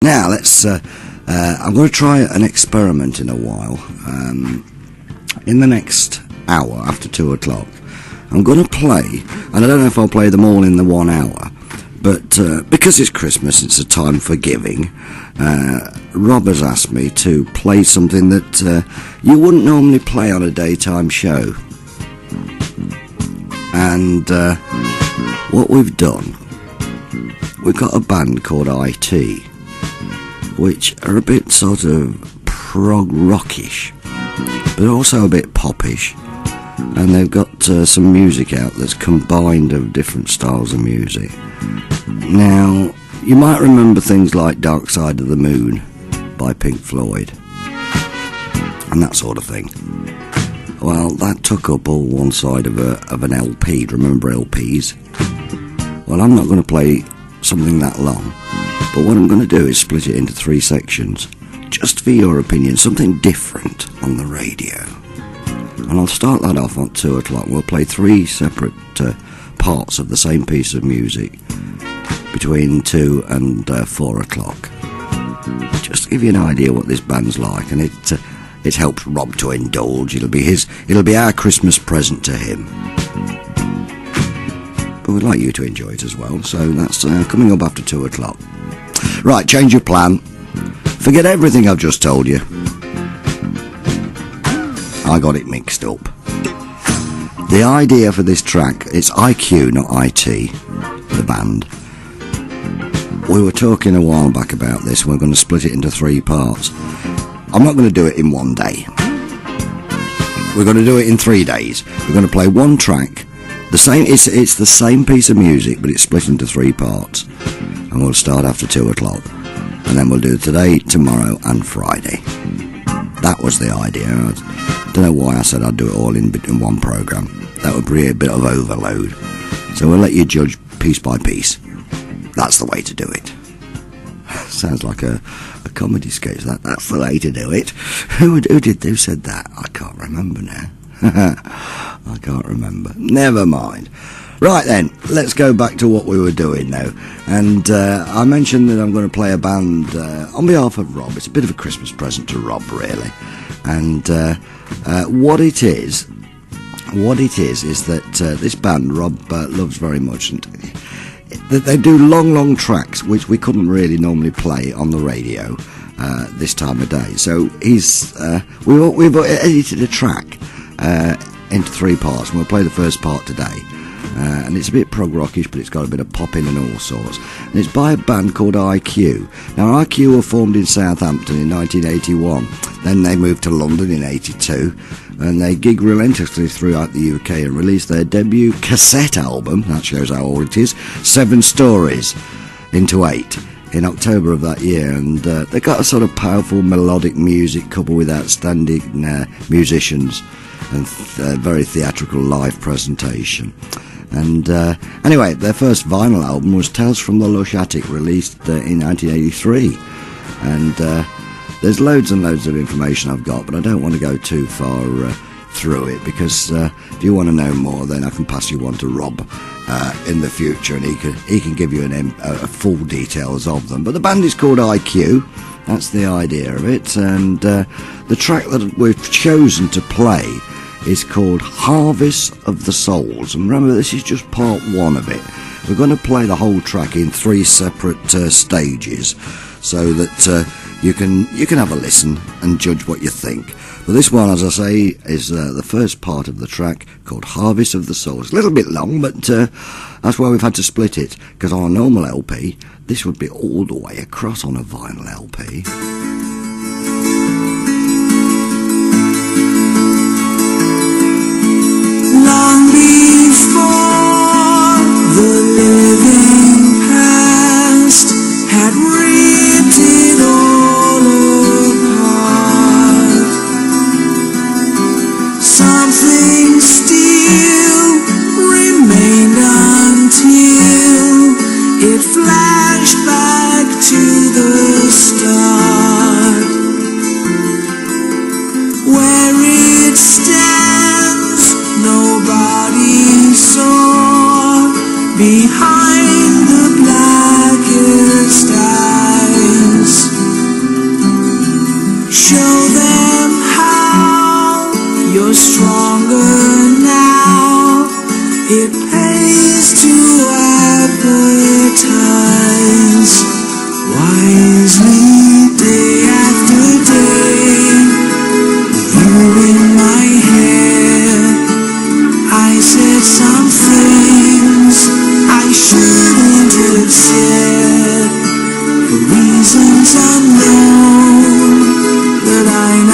Now let's. I'm going to try an experiment in a while. In the next hour after 2 o'clock, I'm going to play, and I don't know if I'll play them all in the 1 hour, but because it's Christmas, it's a time for giving. Rob has asked me to play something that you wouldn't normally play on a daytime show, and what we've done, we've got a band called IT, which are a bit sort of prog rockish, but also a bit popish, and they've got some music out that's combined of different styles of music. Now, you might remember things like Dark Side of the Moon by Pink Floyd, and that sort of thing. Well, that took up all one side of an LP. Remember LPs? Well, I'm not going to play something that long, but what I'm going to do is split it into 3 sections, just for your opinion, something different on the radio. And I'll start that off on 2 o'clock. We'll play 3 separate parts of the same piece of music between 2 and 4 o'clock. Just to give you an idea what this band's like, and it helps Rob to indulge. It'll be our Christmas present to him. But we'd like you to enjoy it as well, so that's coming up after 2 o'clock. Right, change your plan. Forget everything I've just told you. I got it mixed up. The idea for this track, it's IQ, not IT, the band. We were talking a while back about this. We're going to split it into 3 parts. I'm not going to do it in 1 day. We're going to do it in 3 days. We're going to play 1 track. It's the same piece of music, but it's split into 3 parts. And we'll start after 2 o'clock. And then we'll do it today, tomorrow, and Friday. That was the idea. I don't know why I said I'd do it all in 1 programme. That would be a bit of overload. So we'll let you judge piece by piece. That's the way to do it. Sounds like a comedy sketch. That's the way to do it. Who said that? I can't remember now. I can't remember. Never mind. Right then, let's go back to what we were doing now. And I mentioned that I'm going to play a band on behalf of Rob. It's a bit of a Christmas present to Rob, really. And what it is that this band Rob loves very much, and they do long tracks which we couldn't really normally play on the radio this time of day. So we've edited a track into 3 parts, and we'll play the first part today. And it's a bit prog rockish, but it's got a bit of pop in and all sorts. And it's by a band called IQ. Now, IQ were formed in Southampton in 1981. Then they moved to London in 82. And they gig relentlessly throughout the UK and released their debut cassette album, that shows how old it is, 7 Stories, into 8 in October of that year. And they got a sort of powerful melodic music coupled with outstanding musicians and very theatrical live presentation. And anyway, their first vinyl album was Tales from the Lush Attic, released in 1983. And there's loads and loads of information I've got, but I don't want to go too far through it, because if you want to know more, then I can pass you on to Rob in the future, and he can give you a full details of them. But the band is called IQ. That's the idea of it. And the track that we've chosen to play is called Harvest of the Souls. And remember, this is just part 1 of it. We're going to play the whole track in 3 separate stages, so that you can have a listen and judge what you think. But this one, as I say, is the first part of the track, called Harvest of the Souls. A little bit long, but that's why we've had to split it, because on a normal LP, this would be all the way across on a vinyl LP. Long before the living past had ripped it all apart, something still remained until it flashed back to the start, where it stands. Nobody saw behind the blackest eyes. show them how you're stronger now. It pays to advertise wisely day after day. You in my hair, I said some things I shouldn't have said, for reasons unknown, but I know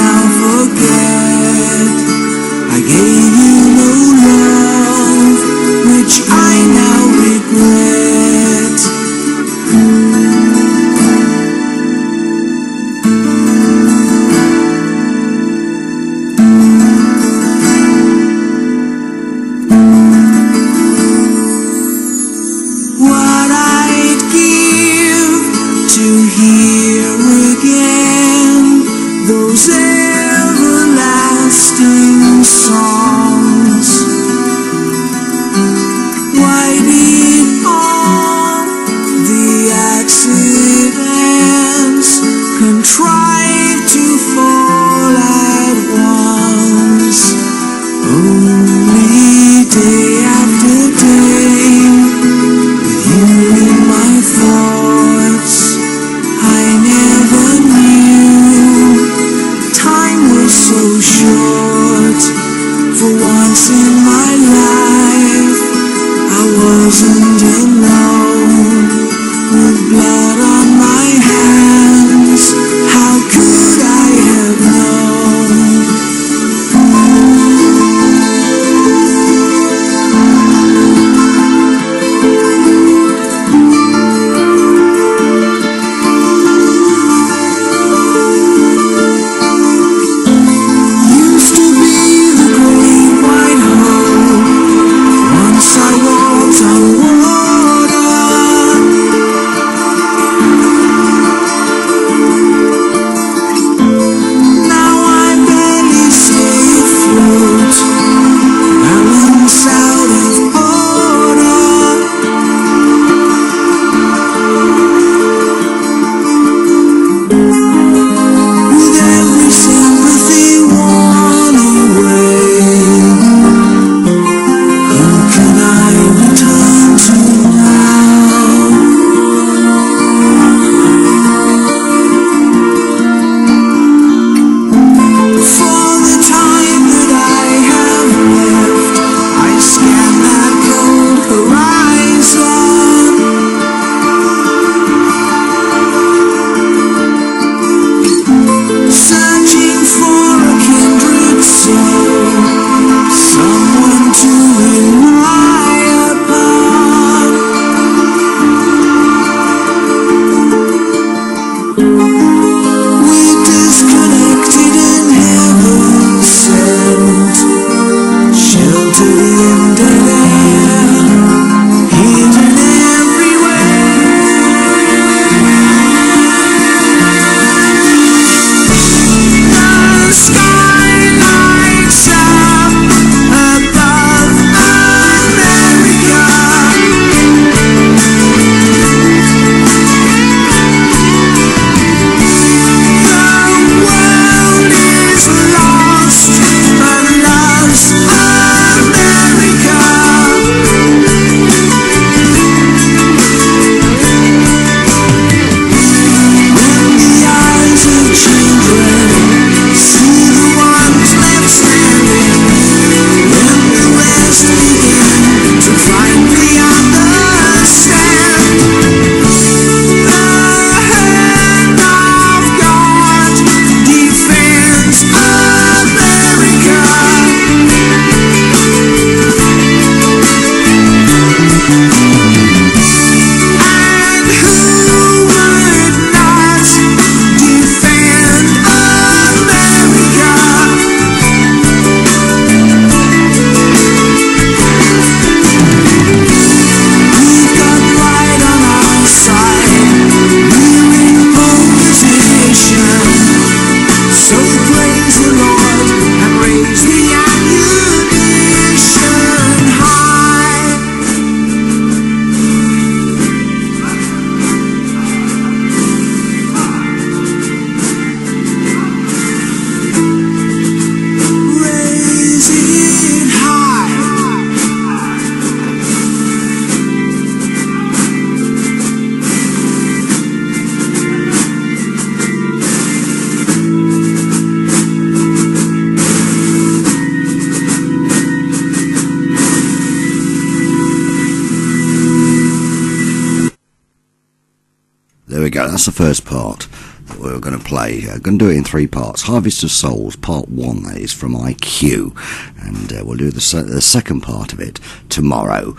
that's the first part that we're going to play. Going to do it in 3 parts. Harvest of Souls, part 1, that is, from IQ. And we'll do the second part of it tomorrow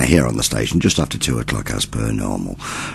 here on the station, just after 2 o'clock as per normal.